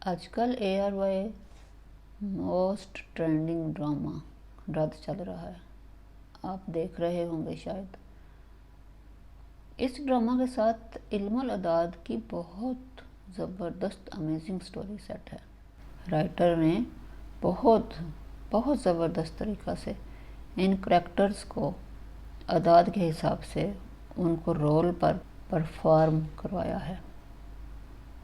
آج کل ARY most trending drama رد چل رہا ہے، آپ دیکھ رہے ہوں گے شاید۔ اس ڈرامہ کے ساتھ علم الاعداد کی بہت زبردست امیزنگ سٹوری سیٹ ہے۔ رائٹر نے بہت زبردست طریقہ سے ان کریکٹرز کو اعداد کے حساب سے ان کو رول پر پرفارم کروایا ہے،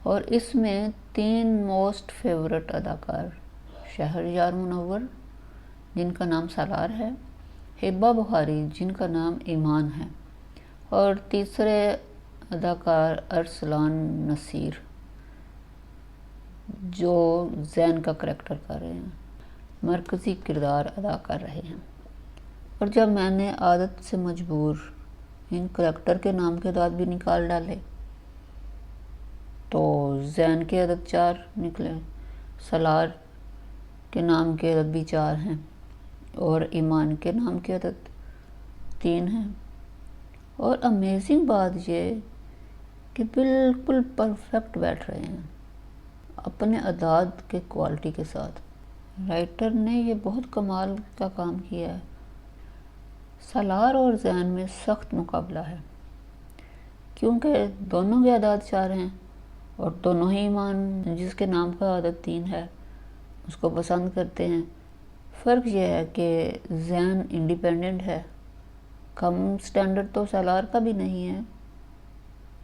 اور اس میں 3 موسٹ فیورٹ اداکار شہریار منور جن کا نام سالار ہے، ہبہ بخاری جن کا نام ایمان ہے، اور تیسرے اداکار ارسلان نصیر جو زین کا کریکٹر کر رہے ہیں، مرکزی کردار ادا کر رہے ہیں۔ اور جب میں نے عادت سے مجبور ان کریکٹر کے نام کے اعداد بھی نکال ڈالے تو زین کے عدد 4 نکلے، سالار کے نام کے عدد بھی 4 ہیں، اور ایمان کے نام کے عدد 3 ہیں۔ اور امیزنگ بات یہ کہ بالکل پرفیکٹ بیٹھ رہے ہیں اپنے اعداد کے کوالٹی کے ساتھ۔ رائٹر نے یہ بہت کمال کا کام کیا ہے۔ سالار اور زین میں سخت مقابلہ ہے کیونکہ دونوں کے اعداد 4 ہیں، اور دونوں ہی ایمان جس کے نام کا عدد 3 ہے اس کو پسند کرتے ہیں۔ فرق یہ ہے کہ زین انڈیپینڈنٹ ہے، کم سٹینڈرڈ تو سالار کا بھی نہیں ہے،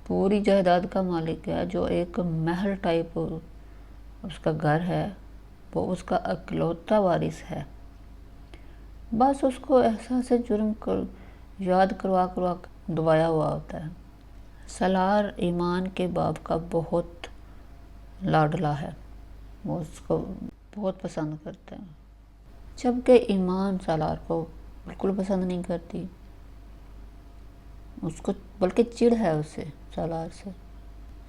پوری جائیداد کا مالک ہے، جو ایک محل ٹائپ اس کا گھر ہے، وہ اس کا اکلوتا وارث ہے۔ بس اس کو احساس جرم یاد کروا دبایا ہوا ہوتا ہے۔ سالار ایمان کے باپ کا بہت لاڈلا ہے، وہ اس کو بہت پسند کرتا ہے، جبکہ ایمان سالار کو بالکل پسند نہیں کرتی، اس کو بلکہ چڑ ہے اسے سالار سے۔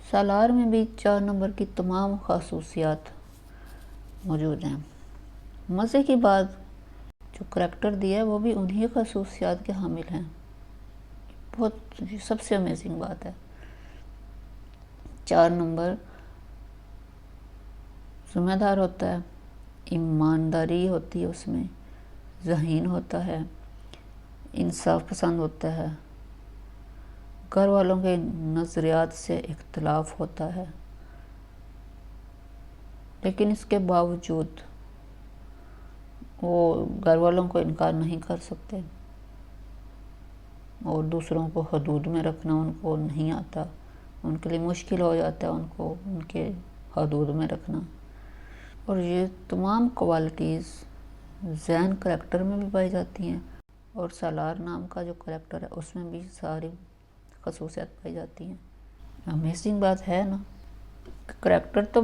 سالار میں بھی 4 نمبر کی تمام خصوصیات موجود ہیں۔ مزے کی بات جو کریکٹر دیا ہے وہ بھی انہی خصوصیات کے حامل ہیں، بہت سب سے امیزنگ بات ہے۔ 4 نمبر ذمہ دار ہوتا ہے، ایمانداری ہوتی ہے اس میں، ذہین ہوتا ہے، انصاف پسند ہوتا ہے، گھر والوں کے نظریات سے اختلاف ہوتا ہے، لیکن اس کے باوجود وہ گھر والوں کو انکار نہیں کر سکتے، اور دوسروں کو حدود میں رکھنا ان کو نہیں آتا، ان کے لیے مشکل ہو جاتا ہے ان کو ان کے حدود میں رکھنا۔ اور یہ تمام کوالٹیز زین کریکٹر میں بھی پائی جاتی ہیں، اور سالار نام کا جو کریکٹر ہے اس میں بھی ساری خصوصیات پائی جاتی ہیں۔ امیزنگ بات ہے نا، کریکٹر تو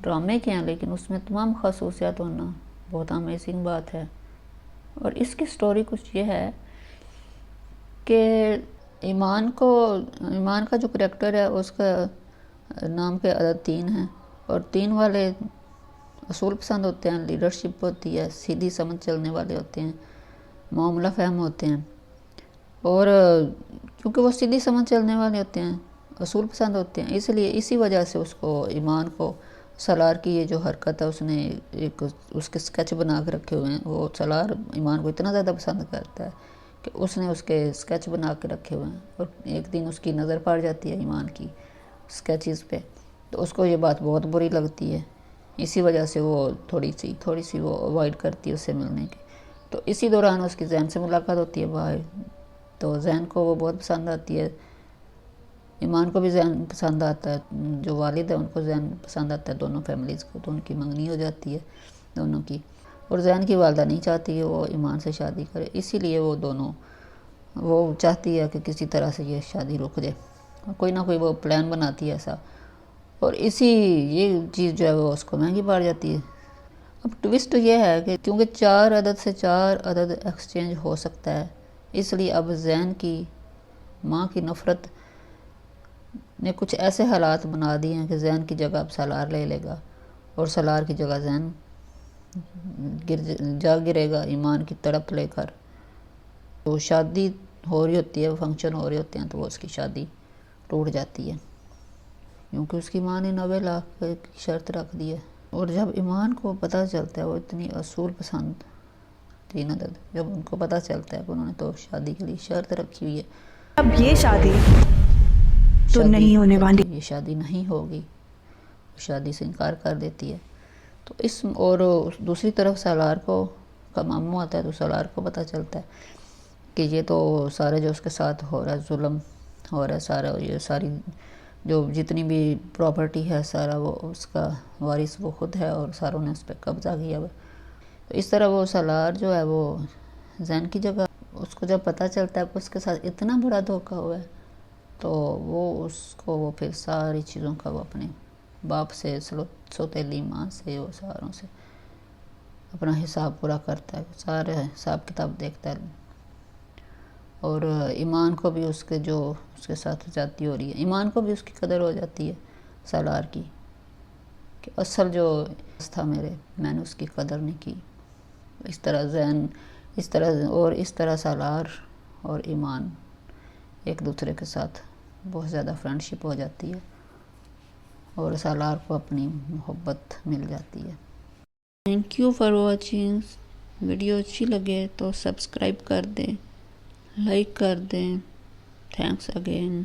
ڈرامے کے ہیں لیکن اس میں تمام خصوصیات ہونا بہت امیزنگ بات ہے۔ اور اس کی سٹوری کچھ یہ ہے کہ ایمان کا جو کریکٹر ہے اس کا نام کے عدد 3 ہیں، اور 3 والے اصول پسند ہوتے ہیں، لیڈرشپ ہوتی ہے، سیدھی سمجھ چلنے والے ہوتے ہیں، معاملہ فہم ہوتے ہیں، اور کیونکہ وہ سیدھی سمجھ چلنے والے ہوتے ہیں، اصول پسند ہوتے ہیں، اس لیے اسی وجہ سے اس کو ایمان کو سالار کی یہ جو حرکت ہے اس نے ایک اس کے سکیچ بنا کے رکھے ہوئے ہیں، وہ سالار ایمان کو اتنا زیادہ پسند کرتا ہے کہ اس نے اس کے سکیچ بنا کے رکھے ہوئے ہیں، اور ایک دن اس کی نظر پڑ جاتی ہے ایمان کی سکیچز پہ، تو اس کو یہ بات بہت بری لگتی ہے، اسی وجہ سے وہ تھوڑی سی وہ اوائڈ کرتی ہے اس سے ملنے کی۔ تو اسی دوران اس کی زین سے ملاقات ہوتی ہے باہر، تو زین کو وہ بہت پسند آتی ہے، ایمان کو بھی زین پسند آتا ہے، جو والد ہے ان کو زین پسند آتا ہے، دونوں فیملیز کو، تو ان کی منگنی ہو جاتی ہے دونوں کی، اور زین کی والدہ نہیں چاہتی کہ وہ ایمان سے شادی کرے، اسی لیے وہ چاہتی ہے کہ کسی طرح سے یہ شادی رک جائے، کوئی نہ کوئی وہ پلان بناتی ہے ایسا، اور یہ چیز جو ہے وہ اس کو مہنگی پڑ جاتی ہے۔ اب ٹوسٹ یہ ہے کہ کیونکہ 4 عدد سے 4 عدد ایکسچینج ہو سکتا ہے، اس لیے اب زین کی ماں کی نفرت نے کچھ ایسے حالات بنا دیے ہیں کہ زین کی جگہ اب سالار لے لے گا، اور سالار کی جگہ زین گرے گا ایمان کی تڑپ لے کر۔ تو شادی ہو رہی ہوتی ہے، فنکشن ہو رہے ہوتے ہیں، تو وہ اس کی شادی ٹوٹ جاتی ہے۔ کیونکہ اس کی ماں نے 90 لاکھ کی شرط رکھ دی ہے. اور جب ایمان کو پتہ چلتا ہے، وہ اتنی اصول پسند تھی ندد، جب ان کو پتہ چلتا ہے کہ انہوں نے تو شادی کے لیے شرط رکھی ہوئی ہے، اب یہ شادی تو نہیں ہونے والی، یہ شادی نہیں ہوگی، شادی سے انکار کر دیتی ہے. تو اور دوسری طرف سالار کو کا ماموں آتا ہے، تو سالار کو پتہ چلتا ہے کہ یہ تو سارے جو اس کے ساتھ ہو رہا ہے ظلم ہو رہا ہے، سارا یہ ساری جو جتنی بھی پراپرٹی ہے سارا وہ اس کا وارث وہ خود ہے، اور ساروں نے اس پہ قبضہ کیا ہوا. تو اس طرح وہ سالار جو ہے وہ زین کی جگہ، اس کو جب پتہ چلتا ہے کہ اس کے ساتھ اتنا بڑا دھوکہ ہوا ہے، تو وہ پھر ساری چیزوں کا وہ اپنے باپ سے، سوتیلی ماں سے، وہ ساروں سے اپنا حساب پورا کرتا ہے، سارے حساب کتاب دیکھتا ہے. اور ایمان کو بھی اس کے ساتھ زیادتی ہو رہی ہے، ایمان کو بھی اس کی قدر ہو جاتی ہے سالار کی، کہ اصل جو تھا میں نے اس کی قدر نہیں کی. اس طرح سالار اور ایمان ایک دوسرے کے ساتھ بہت زیادہ فرینڈشپ ہو جاتی ہے، اور سالار کو اپنی محبت مل جاتی ہے. Thank you for watching. Video اچھی لگے تو سبسکرائب کر دیں، لائک کر دیں. Thanks again.